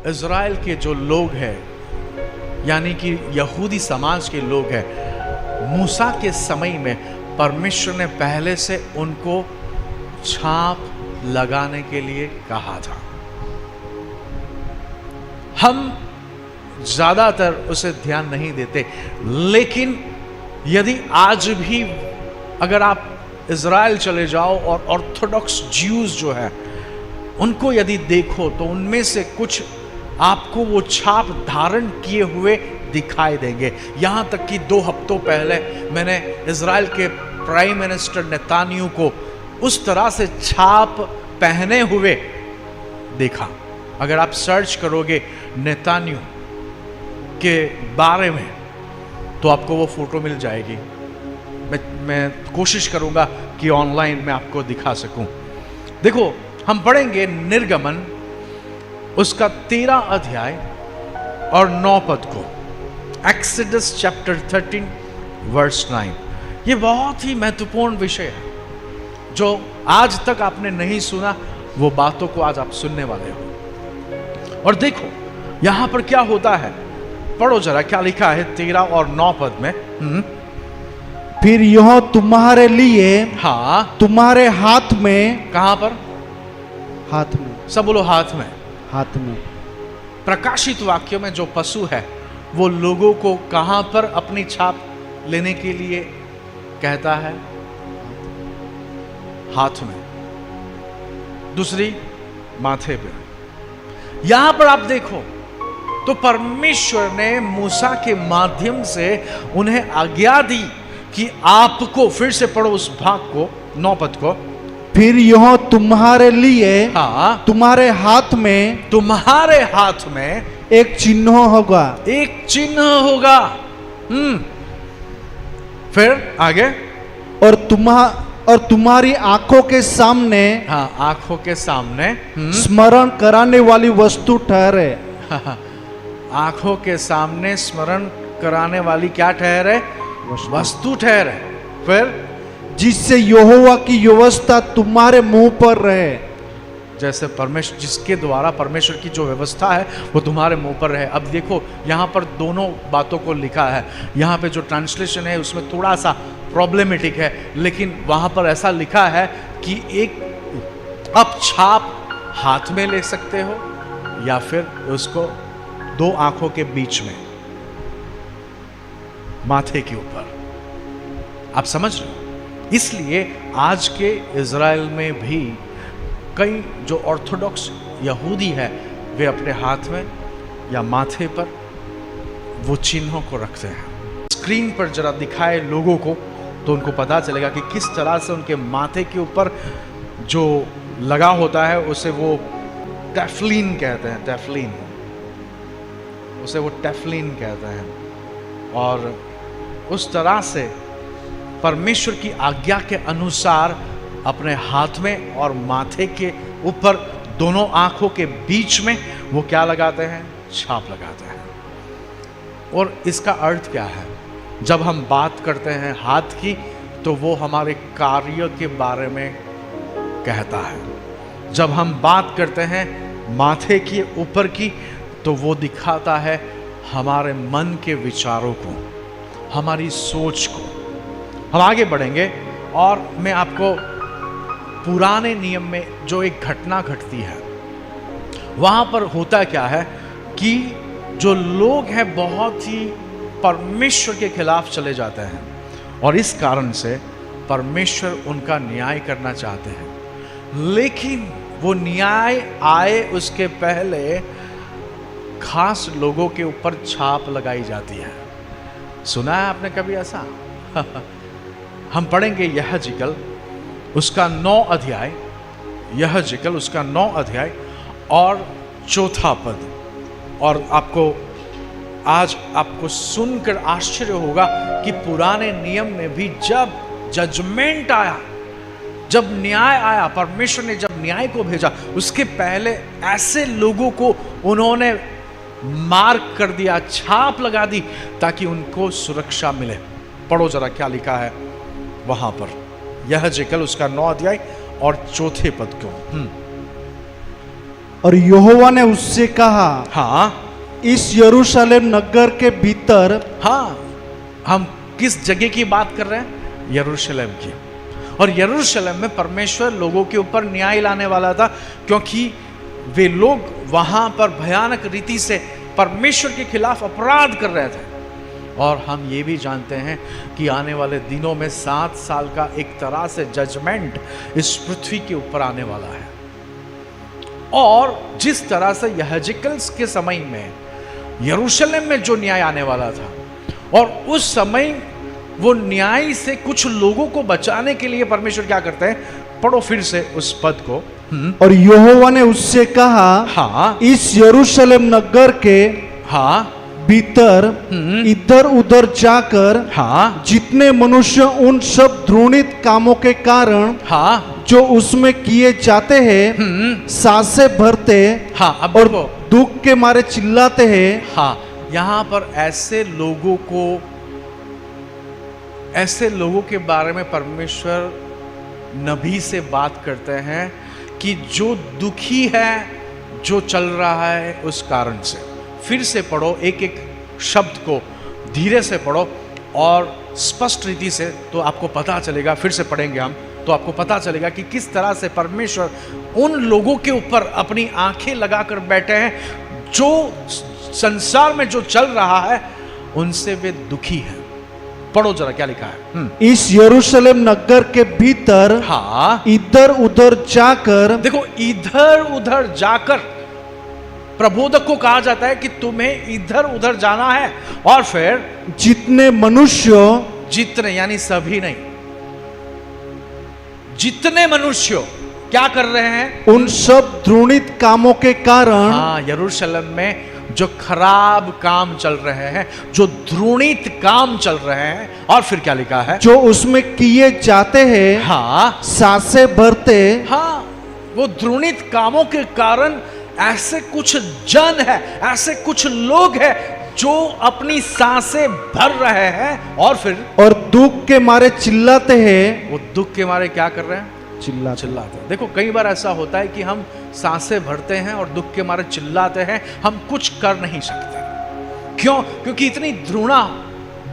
Israel के जो लोग हैं, यानी कि यहूदी समाज के लोग हैं, मूसा के समय में परमेश्वर ने पहले से उनको छाप लगाने के लिए कहा था। हम ज्यादातर उसे ध्यान नहीं देते, लेकिन यदि आज भी अगर आप इज़राइल चले जाओ और ऑर्थोडॉक्स ज्यूज जो है उनको यदि देखो तो उनमें से कुछ आपको वो छाप धारण किए हुए दिखाई देंगे। यहां तक कि 2 हफ्तों पहले मैंने इज़राइल के प्राइम मिनिस्टर नेतान्याहू को उस तरह से छाप पहने हुए देखा। अगर आप सर्च करोगे नेतान्याहू के बारे में तो आपको वो फोटो मिल जाएगी। मैं कोशिश करूंगा कि ऑनलाइन में आपको दिखा सकूं। देखो, हम पढ़ेंगे निर्गमन उसका 13 अध्याय और 9 पद को, एक्सोडस चैप्टर 13 वर्स 9। ये बहुत ही महत्वपूर्ण विषय है जो आज तक आपने नहीं सुना, वो बातों को आज आप सुनने वाले हो। और देखो यहां पर क्या होता है, पढ़ो जरा क्या लिखा है 13 और 9 पद में। फिर यह तुम्हारे लिए हाँ, तुम्हारे हाथ में, कहां पर? हाथ में, सब बोलो हाथ में। हाथ में। प्रकाशित वाक्यों में जो पशु है वो लोगों को कहां पर अपनी छाप लेने के लिए कहता है? हाथ में। दूसरी माथे पे। यहां पर आप देखो तो परमेश्वर ने मूसा के माध्यम से उन्हें आज्ञा दी कि आपको, फिर से पढ़ो उस भाग को, 9 पद को। फिर यह तुम्हारे लिए, हाँ, तुम्हारे हाथ में, तुम्हारे हाथ में एक चिन्ह होगा, एक चिन्ह होगा। फिर आगे, और तुम्हारी आंखों के सामने, हाँ, आंखों के सामने स्मरण कराने वाली वस्तु ठहरे। आंखों के सामने स्मरण कराने वाली क्या ठहरे? वस्तु ठहरे। फिर जिससे यहोवा की व्यवस्था तुम्हारे मुंह पर रहे। जैसे परमेश्वर, जिसके द्वारा परमेश्वर की जो व्यवस्था है वो तुम्हारे मुंह पर रहे। अब देखो यहाँ पर दोनों बातों को लिखा है। यहाँ पे जो ट्रांसलेशन है उसमें थोड़ा सा प्रॉब्लमेटिक है, लेकिन वहाँ पर ऐसा लिखा है कि एक आप छाप हाथ में ले सकते हो या फिर उसको 2 आंखों के बीच में, माथे के ऊपर। आप समझ रहे हो? इसलिए आज के इज़राइल में भी कई जो ऑर्थोडॉक्स यहूदी है वे अपने हाथ में या माथे पर वो चिन्हों को रखते हैं। स्क्रीन पर जरा दिखाए लोगों को तो उनको पता चलेगा कि किस तरह से उनके माथे के ऊपर जो लगा होता है उसे वो टेफ्लिन कहते हैं। टेफ्लिन, उसे वो टेफ्लिन कहते हैं। और उस तरह से परमेश्वर की आज्ञा के अनुसार अपने हाथ में और माथे के ऊपर, दोनों आंखों के बीच में वो क्या लगाते हैं? छाप लगाते हैं। और इसका अर्थ क्या है? जब हम बात करते हैं हाथ की तो वो हमारे कार्य के बारे में कहता है। जब हम बात करते हैं माथे के ऊपर की तो वो दिखाता है हमारे मन के विचारों को, हमारी सोच को। हम आगे बढ़ेंगे और मैं आपको पुराने नियम में जो एक घटना घटती है वहाँ पर होता क्या है कि जो लोग हैं बहुत ही परमेश्वर के खिलाफ चले जाते हैं और इस कारण से परमेश्वर उनका न्याय करना चाहते हैं, लेकिन वो न्याय आए उसके पहले खास लोगों के ऊपर छाप लगाई जाती है। सुना है आपने कभी ऐसा? हम पढ़ेंगे यहजीकल उसका 9 अध्याय, यहजीकल उसका 9 अध्याय और 4 पद। और आज आपको सुनकर आश्चर्य होगा कि पुराने नियम में भी जब जजमेंट आया, जब न्याय आया, परमेश्वर ने जब न्याय को भेजा, उसके पहले ऐसे लोगों को उन्होंने मार्क कर दिया, छाप लगा दी ताकि उनको सुरक्षा मिले। पढ़ो जरा क्या लिखा है वहां पर, यहजीकल उसका 9 अध्याय और 4 पद को। और यहोवा ने उससे कहा, हाँ इस यरूशलेम नगर के भीतर हाँ, हम किस जगह की बात कर रहे हैं? यरूशलेम की। और यरूशलेम में परमेश्वर लोगों के ऊपर न्याय लाने वाला था, क्योंकि वे लोग वहां पर भयानक रीति से परमेश्वर के खिलाफ अपराध कर रहे थे। और हम ये भी जानते हैं कि आने वाले दिनों में 7 साल का एक तरह से जजमेंट इस पृथ्वी के ऊपर आने वाला है। और जिस तरह से यहजिकल्स के समय में यरूशलेम में जो न्याय आने वाला था, और उस समय वो न्याय से कुछ लोगों को बचाने के लिए परमेश्वर क्या करते हैं? पढ़ो फिर से उस पद को। और यहोवा ने उससे कहा, हाँ इस यरूशलेम नगर के हाँ भीतर इधर उधर जाकर हाँ जितने मनुष्य उन सब द्रोणित कामों के कारण हाँ जो उसमें किए जाते हैं सांसें भरते हाँ, अब और देखो, दुख के मारे चिल्लाते हैं। हाँ, यहां पर ऐसे लोगों के बारे में परमेश्वर नबी से बात करते हैं कि जो दुखी है, जो चल रहा है उस कारण से। फिर से पढ़ो, एक एक शब्द को धीरे से पढ़ो और स्पष्ट रीति से, तो आपको पता चलेगा। फिर से पढ़ेंगे हम तो आपको पता चलेगा कि किस तरह से परमेश्वर उन लोगों के ऊपर अपनी आंखें लगाकर बैठे हैं जो संसार में जो चल रहा है उनसे वे दुखी हैं। पढ़ो जरा क्या लिखा है। इस यरूशलेम नगर के भीतर हाँ, इधर उधर जाकर, देखो इधर उधर जाकर प्रबोधक को कहा जाता है कि तुम्हें इधर उधर जाना है। और फिर जितने मनुष्य, जितने यानी सभी नहीं, जितने मनुष्य क्या कर रहे हैं? उन सब द्रोणित कामों के कारण, हाँ, यरूशलेम में जो खराब काम चल रहे हैं, जो द्रोणित काम चल रहे हैं। और फिर क्या लिखा है? जो उसमें किए जाते हैं हाँ सांसें भरते। हाँ, वो द्रोणित कामों के कारण ऐसे कुछ जन है, ऐसे कुछ लोग हैं जो अपनी सांसें भर रहे हैं। और फिर और दुख के मारे चिल्लाते हैं। वो दुख के मारे क्या कर रहे हैं? चिल्लाते हैं। देखो कई बार ऐसा होता है कि हम सांसें भरते हैं और दुख के मारे चिल्लाते हैं, हम कुछ कर नहीं सकते। क्यों? क्योंकि इतनी द्रुणा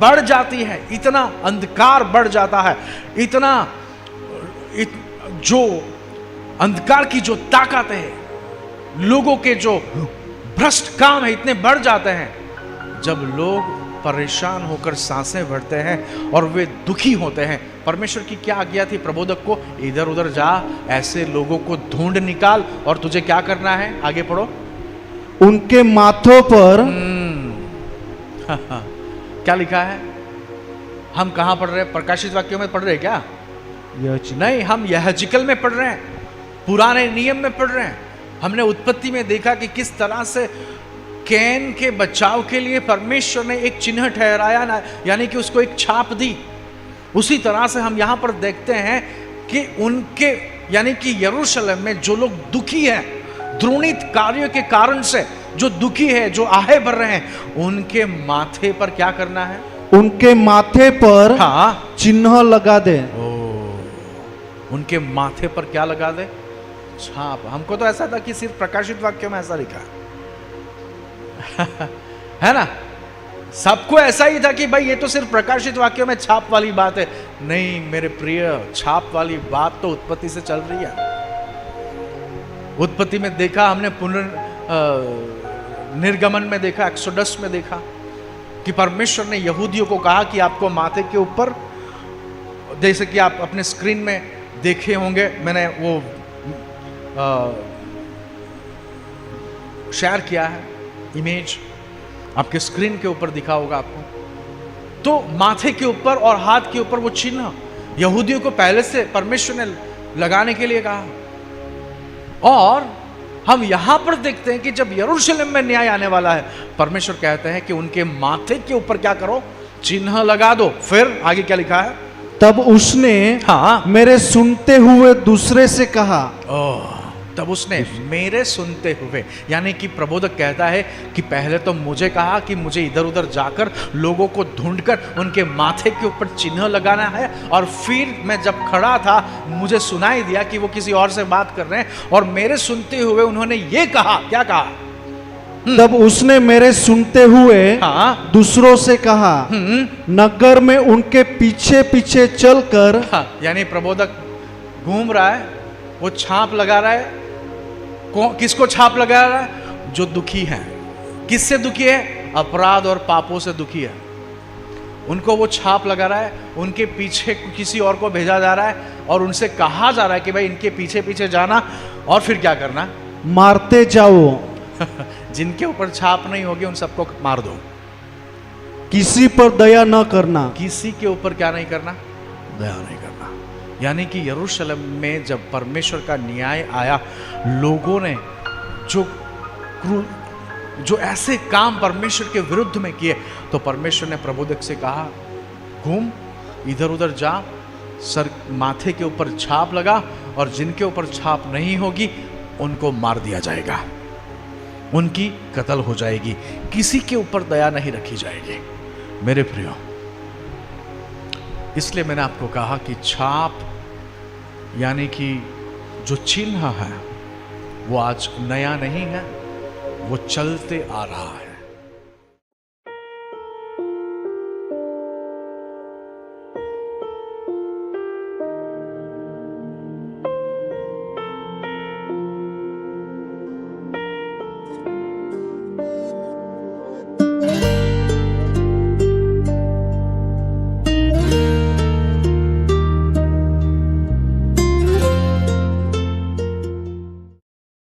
बढ़ जाती है, इतना अंधकार बढ़ जाता है, जो अंधकार की जो ताकत है, लोगों के जो भ्रष्ट काम है इतने बढ़ जाते हैं। जब लोग परेशान होकर सांसें भरते हैं और वे दुखी होते हैं, परमेश्वर की क्या आज्ञा थी प्रबोधक को? इधर उधर जा, ऐसे लोगों को ढूंढ निकाल और तुझे क्या करना है? आगे पढ़ो। उनके माथों पर क्या लिखा है? हम कहां पढ़ रहे हैं? प्रकाशित वाक्यों में पढ़ रहे हैं क्या? नहीं, हम यहजिकल में पढ़ रहे हैं, पुराने नियम में पढ़ रहे हैं। हमने उत्पत्ति में देखा कि किस तरह से कैन के बचाव के लिए परमेश्वर ने एक चिन्ह ठहराया ना, यानी कि उसको एक छाप दी। उसी तरह से हम यहां पर देखते हैं कि उनके यानी कि यरूशलेम में जो लोग दुखी हैं, द्रोणित कार्यों के कारण से जो दुखी है, जो आहे भर रहे हैं, उनके माथे पर क्या करना है? उनके माथे पर हाँ, चिन्ह लगा दे। उनके माथे पर क्या लगा दे? छाप। हमको तो ऐसा था कि सिर्फ प्रकाशित वाक्यों में ऐसा लिखा है ना, सबको ऐसा ही था कि भाई ये तो सिर्फ प्रकाशित वाक्यों में छाप वाली बात है। नहीं मेरे प्रिय, छाप वाली बात तो उत्पत्ति से चल रही है। उत्पत्ति में देखा हमने, निर्गमन में देखा, एक्सोडस में देखा कि परमेश्वर ने यहूदियों को कहा कि आपको माथे के ऊपर, जैसे कि आप अपने स्क्रीन में देखे होंगे, मैंने वो शेयर किया है इमेज, आपके स्क्रीन के ऊपर दिखा होगा आपको। तो माथे के ऊपर और हाथ के ऊपर वो चिन्ह यहूदियों को पहले से परमेश्वर ने लगाने के लिए कहा। और हम यहां पर देखते हैं कि जब यरूशलेम में न्याय आने वाला है, परमेश्वर कहते हैं कि उनके माथे के ऊपर क्या करो? चिन्ह लगा दो। फिर आगे क्या लिखा है? तब उसने हाँ, मेरे सुनते हुए दूसरे से कहा। तब उसने मेरे सुनते हुए, यानी कि प्रबोधक कहता है कि पहले तो मुझे कहा कि मुझे इधर उधर जाकर लोगों को ढूंढकर उनके माथे के ऊपर चिन्ह लगाना है, और फिर मैं जब खड़ा था मुझे सुनाई दिया कि वो किसी और से बात कर रहे हैं, और मेरे सुनते हुए उन्होंने ये कहा, क्या कहा? तब उसने मेरे सुनते हुए हाँ, दूसरों से कहा, नगर में उनके पीछे पीछे चलकर। हाँ, यानी प्रबोधक घूम रहा है, वो छाप लगा रहा है। किसको छाप लगा रहा है? जो दुखी हैं। किससे दुखी है? अपराध और पापों से दुखी है। उनको वो छाप लगा रहा है, उनके पीछे किसी और को भेजा जा रहा है, और उनसे कहा जा रहा है कि भाई इनके पीछे पीछे जाना, और फिर क्या करना? मारते जाओ। जिनके ऊपर छाप नहीं होगी उन सबको मार दो। किसी पर दया न करना। किसी के ऊपर क्या नहीं करना? दया नहीं करना। यानी कि यरूशलेम में जब परमेश्वर का न्याय आया, लोगों ने जो ऐसे काम परमेश्वर के विरुद्ध में किए, तो परमेश्वर ने प्रबोधक से कहा, घूम, इधर उधर जा, सर माथे के ऊपर छाप लगा, और जिनके ऊपर छाप नहीं होगी उनको मार दिया जाएगा, उनकी कत्ल हो जाएगी, किसी के ऊपर दया नहीं रखी जाएगी। मेरे प्रियो, इसलिए मैंने आपको कहा कि छाप यानी कि जो चिन्ह है वो आज नया नहीं है, वो चलते आ रहा है।